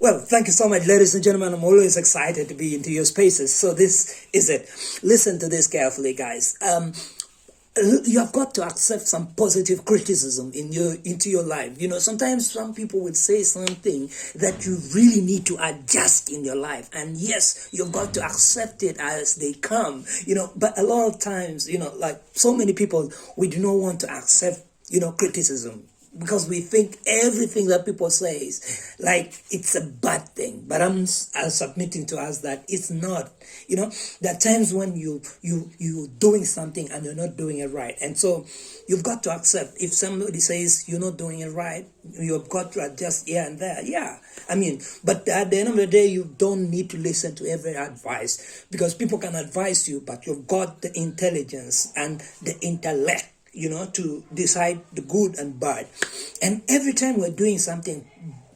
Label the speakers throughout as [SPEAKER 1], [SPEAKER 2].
[SPEAKER 1] Well, thank you so much, ladies and gentlemen. I'm always excited to be into your spaces. So this is it. Listen to this carefully, guys. You have got to accept some positive criticism into your life. Sometimes some people would say something that you really need to adjust in your life, and yes, you've got to accept it as they come. But a lot of times, like so many people, we do not want to accept criticism, because we think everything that people say is like it's a bad thing. But I'm submitting to us that it's not. There are times when you're doing something and you're not doing it right, and so you've got to accept. If somebody says you're not doing it right, you've got to adjust here and there. Yeah, but at the end of the day, you don't need to listen to every advice, because people can advise you, but you've got the intelligence and the intellect to decide the good and bad. And every time we're doing something,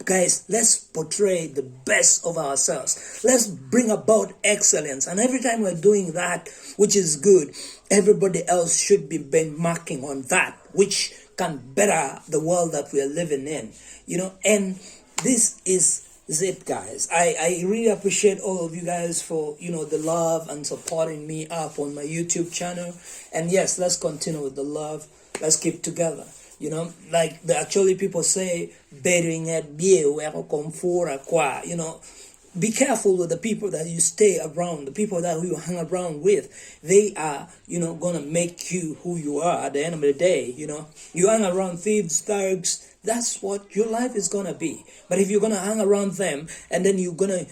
[SPEAKER 1] guys, let's portray the best of ourselves. Let's bring about excellence. And every time we're doing that, which is good, everybody else should be benchmarking on that, which can better the world that we are living in. And this is it, guys. I really appreciate all of you guys for the love and supporting me up on my YouTube channel. And yes, let's continue with the love. Let's keep together. Like actually people say, bearing at be careful with the people that you stay around, the people that you hang around with. They are, gonna make you who you are at the end of the day. You hang around thieves, thugs, that's what your life is gonna be. But if you're gonna hang around them and then you're gonna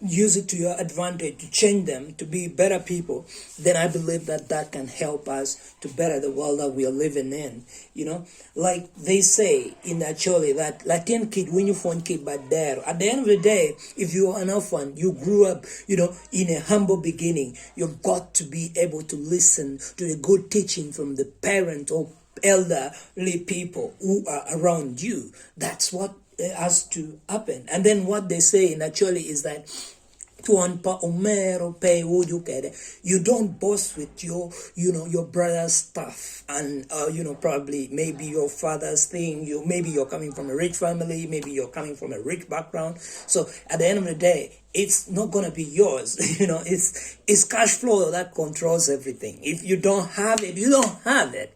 [SPEAKER 1] use it to your advantage to change them to be better people, then I believe that can help us to better the world that we are living in. Like they say in Acholi that Latin kid when you phone kid but there. At the end of the day, if you are an orphan, you grew up, in a humble beginning, you've got to be able to listen to the good teaching from the parent or elderly people who are around you. That's what has to happen. And then what they say in actually is that you don't boast with your brother's stuff, and probably maybe your father's thing. Maybe you're coming from a rich family, maybe you're coming from a rich background. So at the end of the day, it's not gonna be yours. It's cash flow that controls everything. If you don't have it, you don't have it.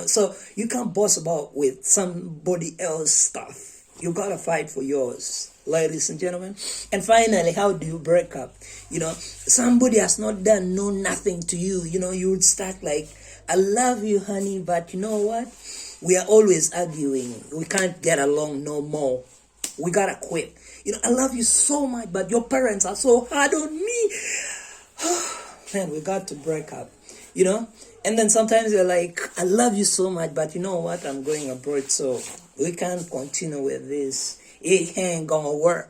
[SPEAKER 1] So you can't boast about with somebody else's stuff. You gotta fight for yours, ladies and gentlemen. And finally, how do you break up? Somebody has not done nothing to you. You would start like, I love you, honey, but you know what? We are always arguing. We can't get along no more. We gotta quit. I love you so much, but your parents are so hard on me. Man, we got to break up. And then sometimes you're like, I love you so much, but you know what? I'm going abroad, so we can't continue with this. It ain't gonna work.